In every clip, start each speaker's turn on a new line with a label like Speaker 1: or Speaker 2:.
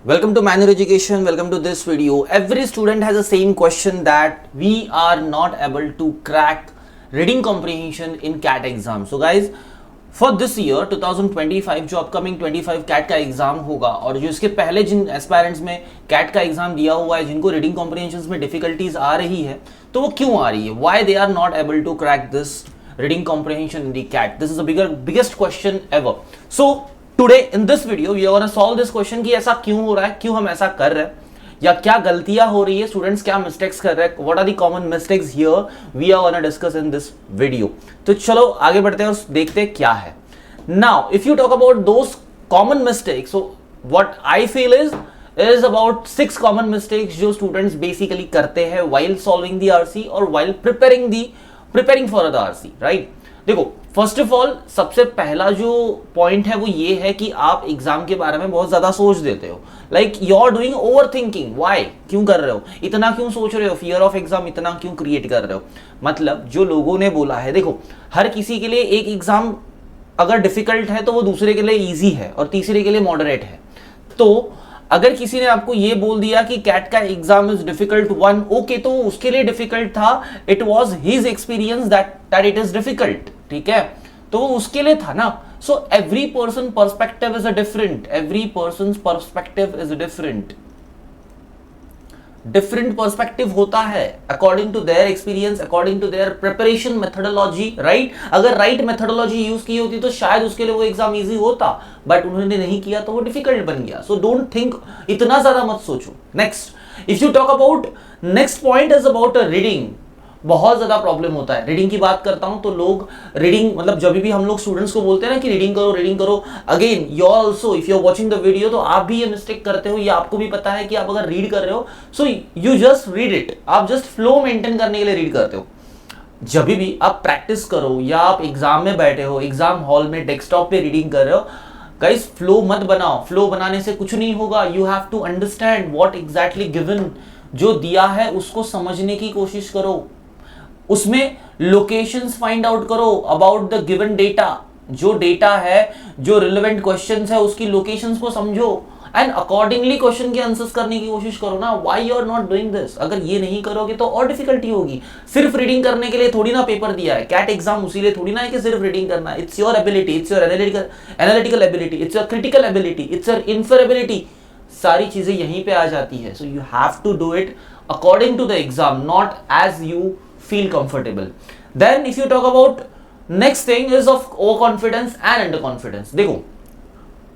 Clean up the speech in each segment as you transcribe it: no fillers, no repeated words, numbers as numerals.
Speaker 1: Welcome to Manual Education. Welcome to this video. Every student has the same question that we are not able to crack reading comprehension in CAT exam. So guys, for this year 2025 जो upcoming 25 CAT का exam होगा और जो इसके पहले जिन aspirants में CAT का एग्जाम दिया हुआ है जिनको रीडिंग कॉम्प्रिहेंशन में डिफिकल्टीज आ रही है तो वो क्यों आ रही है? Why they are not able to crack this reading comprehension in the CAT? This is the biggest question ever. So today in this video we are going to solve this question कि ऐसा क्यों हो रहा है, क्यों हम ऐसा कर रहे हैं या क्या गलतियां हो रही है, स्टूडेंट्स क्या मिस्टेक्स कर रहे हैं, what are the common mistakes here we are going to discuss in this video. तो चलो आगे बढ़ते हैं और देखते हैं क्या है. Now if you talk about those common mistakes, so what I feel is about 6 common mistakes जो स्टूडेंट्स बेसिकली करते हैं while solving the RC और while preparing for the RC, right? देखो, फर्स्ट ऑफ ऑल सबसे पहला जो point है वो ये है कि आप एग्जाम के बारे में बहुत ज्यादा सोच देते हो. Like you are doing overthinking. Why? क्यों कर रहे हो? इतना क्यों सोच रहे हो? फियर ऑफ एग्जाम इतना क्यों क्रिएट कर रहे हो? मतलब जो लोगों ने बोला है, देखो हर किसी के लिए एक एग्जाम अगर डिफिकल्ट है तो वो दूसरे के लिए ईजी है और तीसरे के लिए मॉडरेट है. तो अगर किसी ने आपको ये बोल दिया कि कैट का एग्जाम इज डिफिकल्ट 1, ओके, तो उसके लिए डिफिकल्ट था. It was his experience that it is difficult. ठीक है, तो वो उसके लिए था ना. So every person perspective is a different. Every person perspective is different. Different perspective होता है according to their experience, according to their preparation methodology, right? अगर राइट मेथोडोलॉजी यूज की होती तो शायद उसके लिए वो एग्जाम इजी होता, बट उन्होंने नहीं किया तो वो डिफिकल्ट बन गया. सो डोंट थिंक, इतना ज्यादा मत सोचो. Next, if you talk about next point is about reading. बहुत ज्यादा प्रॉब्लम होता है रीडिंग की बात करता हूं तो लोग रीडिंग, मतलब जब भी हम लोग स्टूडेंट्स को बोलते हैं ना कि रीडिंग करो, again you also if you are watching the video तो आप भी ये मिस्टेक करते हो. ये आपको भी पता है कि आप अगर रीड कर रहे हो so you just read it. आप जस्ट फ्लो मेंटेन करने के लिए रीड करते हो. जब भी आप प्रैक्टिस करो या आप एग्जाम में बैठे हो, एग्जाम हॉल में डेस्कटॉप पे रीडिंग कर रहे हो, गाइस फ्लो मत बनाओ. फ्लो बनाने से कुछ नहीं होगा. You have to understand what exactly given. जो दिया है उसको समझने की कोशिश करो. उसमें लोकेशंस फाइंड आउट करो अबाउट द गिवन डेटा. जो डेटा है, जो रिलेवेंट क्वेश्चंस है, उसकी लोकेशंस को समझो एंड अकॉर्डिंगली क्वेश्चन के आंसर्स करने की कोशिश करो ना. Why you are not doing this? अगर ये नहीं करोगे तो और डिफिकल्टी होगी. सिर्फ रीडिंग करने के लिए थोड़ी ना पेपर दिया है. कैट एग्जाम उसी लिए थोड़ी ना है कि सिर्फ रीडिंग करना है. It's your ability, it's your analytical ability, it's your critical ability, it's your inferability. सारी चीजें यहीं पे आ जाती है. So you have to do it according to the exam, not as you feel comfortable. Then if you talk about next thing is of overconfidence and underconfidence. देखो,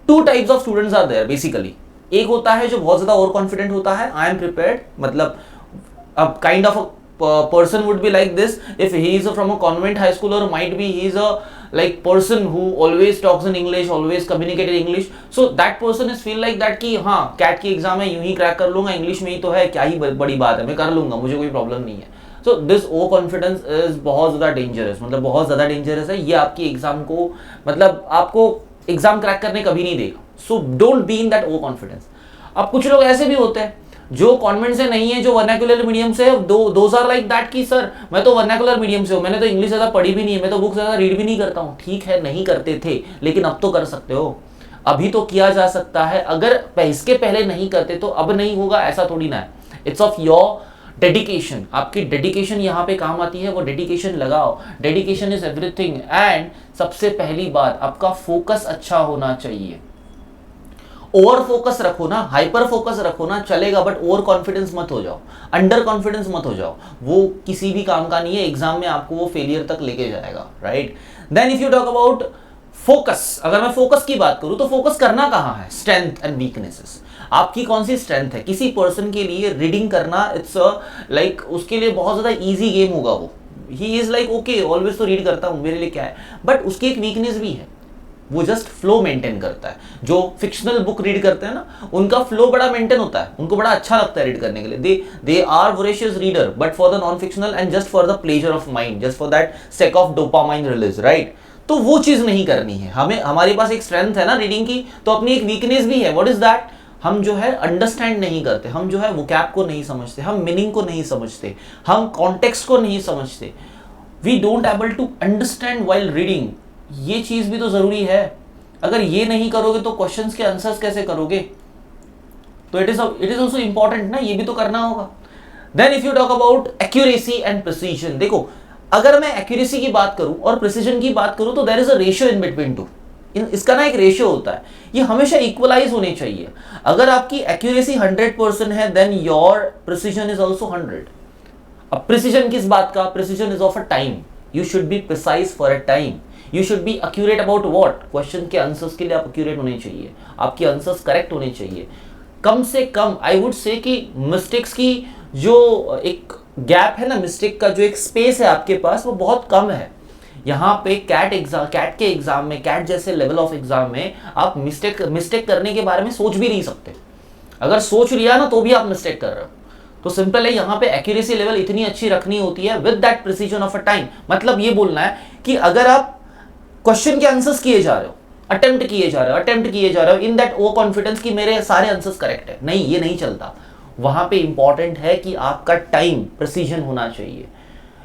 Speaker 1: two types of students are there basically. एक होता है जो बहुत ज्यादा over confident होता है. I am prepared, मतलब a kind of a person would be like this if he is from a convent high school, or might be he is a like person who always talks in English, always communicate in English. So that person is feel like that कि हाँ cat की exam है, यूं ही crack कर लूंगा, English में ही तो है, क्या ही बड़ी बात है, मैं कर लूंगा, मुझे कोई प्रॉब्लम नहीं है. So this over confidence is बहुत ज्यादा डेंजरस, मतलब बहुत ज्यादा डेंजरस है. ये आपकी एग्जाम को, मतलब आपको एग्जाम क्रैक करने कभी नहीं देगा. So don't be in that over confidence. अब कुछ लोग ऐसे भी होते हैं जो कॉन्वेंट से नहीं है, जो वर्नाकुलर मीडियम से, दोज आर लाइक दैट कि सर मैं तो वर्नाकुलर मीडियम से हूं, मैंने तो इंग्लिश ज्यादा पढ़ी भी नहीं है, मैं तो बुक ज्यादा रीड भी नहीं करता हूं. ठीक है, नहीं करते थे, लेकिन अब तो कर सकते हो. अभी तो किया जा सकता है. अगर इसके पहले नहीं करते तो अब नहीं होगा, ऐसा थोड़ी ना है. It's of your dedication. आपकी डेडिकेशन यहाँ पे काम आती है. वो डेडिकेशन लगाओ. Dedication is everything. एंड सबसे पहली बात, आपका फोकस अच्छा होना चाहिए. ओवर फोकस रखो ना, हाइपर फोकस रखो ना, चलेगा, बट ओवर कॉन्फिडेंस मत हो जाओ, अंडर कॉन्फिडेंस मत हो जाओ. वो किसी भी काम का नहीं है. एग्जाम में आपको वो फेलियर तक लेके जाएगा, right? Then if you talk about focus, अगर मैं फोकस की बात करूं तो फोकस करना कहां है? Strength and weaknesses. आपकी कौन सी स्ट्रेंथ है? किसी पर्सन के लिए रीडिंग करना इट्स लाइक उसके लिए बहुत ज्यादा इजी गेम होगा. वो he is like okay, always तो रीड करता हूं, मेरे लिए क्या है. बट उसकी एक वीकनेस भी है, वो जस्ट फ्लो मेंटेन करता है. जो फिक्शनल बुक रीड करते हैं ना, उनका फ्लो बड़ा मेंटेन होता है, उनको बड़ा अच्छा लगता है रीड करने के लिए. They are voracious reader, but for the non fictional and just for the pleasure of mind, just for that sake of dopamine release, right? तो वो चीज नहीं करनी है हमें. हमारे पास एक स्ट्रेंथ है ना रीडिंग की, तो अपनी एक वीकनेस भी है. What is that? हम जो है अंडरस्टैंड नहीं करते, हम जो है वोकैब को नहीं समझते, हम मीनिंग को नहीं समझते, हम कॉन्टेक्स्ट को नहीं समझते. We don't able to understand while reading. ये चीज भी तो जरूरी है. अगर ये नहीं करोगे तो क्वेश्चंस के आंसर्स कैसे करोगे? तो इट इज ऑल्सो इंपॉर्टेंट ना, ये भी तो करना होगा। Then if you talk about accuracy and precision, देखो अगर मैं एक्यूरेसी की बात करूं और प्रिसीजन की बात करूं तो there is a ratio in between two. इसका ना एक रेशियो होता है, ये हमेशा इक्वलाइज होनी चाहिए। अगर आपकी एक्यूरेसी 100% है then your precision is also 100। अब प्रिसीजन किस बात का? Precision is of a time, you should be precise for a time, you should be accurate about what, question के आंसर्स के लिए आप एक्यूरेट होने चाहिए, आपके आंसर्स करेक्ट होने चाहिए। कम से कम आई वुड से कि मिस्टेक्स की जो एक गैप है ना, मिस्टेक का जो एक स्पेस है आपके पास, वो बहुत कम है। यहाँ पे कैट के एग्जाम में, कैट जैसे लेवल ऑफ एग्जाम में आप मिस्टेक करने के बारे में सोच भी नहीं सकते। अगर सोच लिया ना तो भी आप मिस्टेक कर रहे हो। तो सिंपल है, यहाँ पे एक्यूरेसी लेवल इतनी अच्छी रखनी होती है with that precision of a time. मतलब ये बोलना है कि अगर आप क्वेश्चन के आंसर्स किए जा रहे हो, अटेम्प्ट किए जा रहे हो इन दैट ओ कॉन्फिडेंस कि मेरे सारे आंसर्स करेक्ट है, नहीं ये नहीं चलता। वहां पे इंपॉर्टेंट है कि आपका टाइम प्रिसीजन होना चाहिए।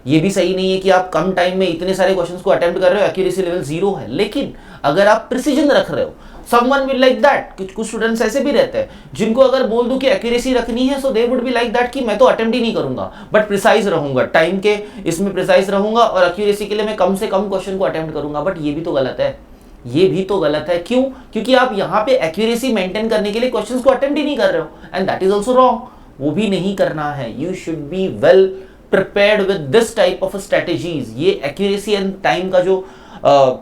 Speaker 1: ये भी सही नहीं है कि आप कम टाइम में इतने सारे क्वेश्चंस को अटेम्प्ट कर रहे हो, एक्यूरेसी लेवल 0 है, लेकिन अगर आप प्रिसीजन रख रहे हो, समवन विल लाइक दैट। कुछ स्टूडेंट्स ऐसे भी रहते हैं जिनको अगर बोल दूं कि एक्यूरेसी रखनी है, so they would be like that कि मैं तो अटेम्प्ट ही नहीं करूंगा बट प्रिसाइज रहूंगा, टाइम के इसमें प्रिसाइज रहूंगा और एक्यूरेसी के लिए मैं कम से कम क्वेश्चन को अटेम्प्ट करूंगा। बट ये भी तो गलत है, ये भी तो गलत है। क्यों? क्योंकि आप यहाँ पे एक्यूरेसी मेंटेन करने के लिए क्वेश्चंस को अटेम्प्ट ही नहीं कर रहे हो, and that is also wrong. वो भी नहीं करना है। You should be well prepared with this type of strategies. ये एक्यूरेसी एंड टाइम का जो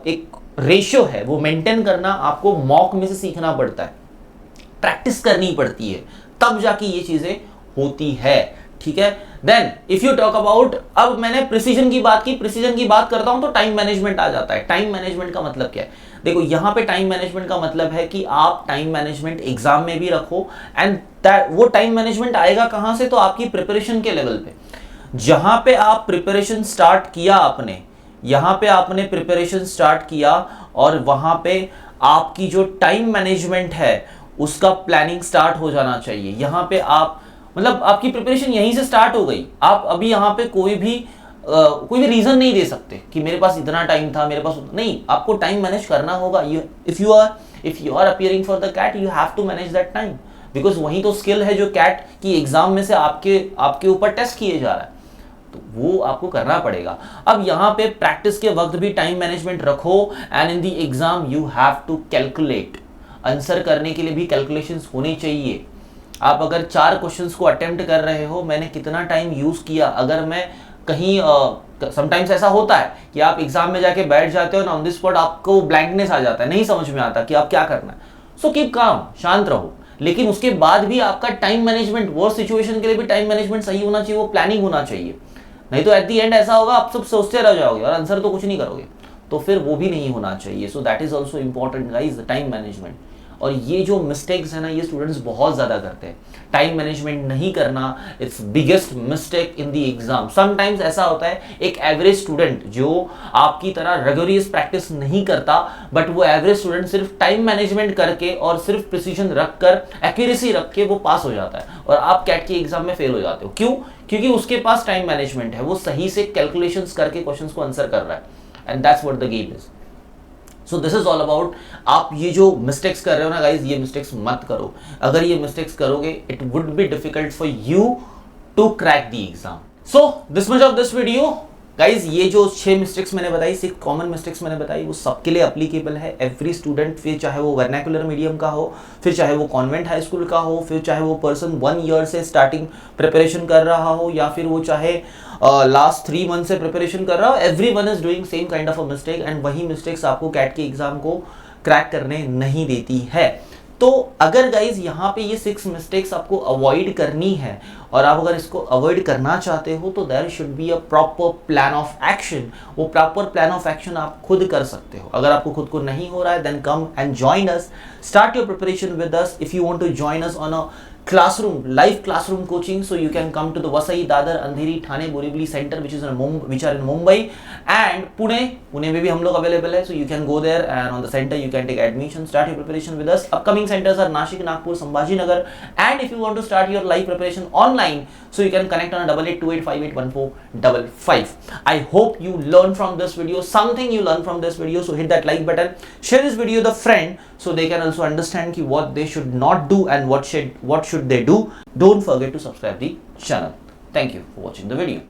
Speaker 1: एक रेशियो है वो मेंटेन करना आपको मॉक में से सीखना पड़ता है, प्रैक्टिस करनी पड़ती है, तब जाके ये चीजें होती है। ठीक है। Then if you talk about, अब मैंने प्रिसीजन की बात की, प्रिसीजन की बात करता हूं तो टाइम मैनेजमेंट आ जाता है। टाइम मैनेजमेंट का मतलब क्या है? देखो यहां पे टाइम मैनेजमेंट का मतलब है कि आप टाइम मैनेजमेंट एग्जाम में भी रखो, एंड वो टाइम मैनेजमेंट आएगा कहां से? तो आपकी प्रिपरेशन के लेवल पे, जहां पे आप प्रिपरेशन स्टार्ट किया आपने, यहां पे आपने प्रिपरेशन स्टार्ट किया और वहां पे आपकी जो टाइम मैनेजमेंट है उसका प्लानिंग स्टार्ट हो जाना चाहिए। यहां पे आप मतलब आपकी प्रिपरेशन यहीं से स्टार्ट हो गई। आप अभी यहाँ पे कोई भी रीजन नहीं दे सकते कि मेरे पास इतना टाइम था, मेरे पास नहीं। आपको टाइम मैनेज करना होगा। If you are appearing for the CAT, you have to manage that time, because वही तो स्किल है जो कैट की एग्जाम में से आपके ऊपर टेस्ट किए जा रहा है, तो वो आपको करना पड़ेगा। अब यहाँ पे प्रैक्टिस के वक्त भी टाइम मैनेजमेंट रखो, and in the exam you have to calculate. Answer करने के लिए भी कैलकुलेशंस होनी चाहिए। आप अगर 4 क्वेश्चंस को अटेम्प्ट कर रहे हो, मैंने कितना टाइम यूज किया, अगर मैं कहीं समटाइम्स ऐसा होता है कि आप एग्जाम में जाके बैठ जाते हो ना, ऑन द स्पॉट आपको ब्लैंकनेस आ जाता है, नहीं समझ में आता कि आप क्या करना है। सो कीप काम, शांत रहो, लेकिन उसके बाद भी आपका टाइम मैनेजमेंट, वो सिचुएशन के लिए भी टाइम मैनेजमेंट सही होना चाहिए, वो प्लानिंग होना चाहिए। नहीं तो एट द एंड ऐसा होगा आप सब सोचते रह जाओगे और आंसर तो कुछ नहीं करोगे, तो फिर वो भी नहीं होना चाहिए। So that is also important guys, time management. और ये जो मिस्टेक्स है ना, ये स्टूडेंट्स बहुत ज्यादा करते हैं। टाइम मैनेजमेंट नहीं करना, it's biggest mistake in the exam. Sometimes ऐसा होता है, एक एवरेज स्टूडेंट जो आपकी तरह रिगोरियस प्रैक्टिस नहीं करता, बट वो एवरेज स्टूडेंट सिर्फ टाइम मैनेजमेंट करके और सिर्फ प्रिसीजन रखकर, एक्यूरेसी रख के वो पास हो जाता है, और आप कैट की एग्जाम में फेल हो जाते हो। क्यों? क्योंकि उसके पास टाइम मैनेजमेंट है, वो सही से कैलकुलेशंस करके क्वेश्चंस को आंसर कर रहा है, and that's what the game is. So this is all about, आप ये जो मिस्टेक्स कर रहे हो ना गाइज, ये मिस्टेक्स मत करो। अगर ये मिस्टेक्स करोगे, it would be difficult for you to crack the exam. So this much of this video guys. ये जो 6 मिस्टेक्स मैंने बताई, 6 कॉमन मिस्टेक्स मैंने बताई, वो सबके लिए एप्लीकेबल है। एवरी स्टूडेंट, फिर चाहे वो वर्नाकुलर मीडियम का हो, फिर चाहे वो कॉन्वेंट हाई स्कूल का हो, फिर चाहे वो पर्सन 1 ईयर से स्टार्टिंग प्रिपरेशन कर रहा हो, या फिर वो चाहे लास्ट 3 मंथ से प्रिपरेशन कर रहा हो, every one is doing same kind of a mistake, and वही मिस्टेक्स आपको कैट के एग्जाम को क्रैक करने नहीं देती है। तो अगर गाइज यहाँ पे ये 6 मिस्टेक्स आपको अवॉइड करनी है, और आप अगर इसको अवॉइड करना चाहते हो, तो there should be a proper plan of action. वो प्रॉपर प्लान ऑफ एक्शन आप खुद कर सकते हो। अगर आपको खुद को नहीं हो रहा है, then come and join us, start your preparation with us. If you want to join us on a classroom, live classroom coaching, so you can come to the Vasai, Dadar, Andheri, Thane, Borivali center, which are in Mumbai and Pune में भी हम लोग available है, so you can go there and on the center you can take admission, start your preparation with us. Upcoming centers are Nashik, Nagpur, Sambhaji Nagar, and if you want to start your live preparation online, so you can connect on 8828581455. I hope you learn from this video, something you learn from this video, so hit that like button, share this video with a friend so they can also understand what they should not do and what should they do? Don't forget to subscribe the channel. Thank you for watching the video.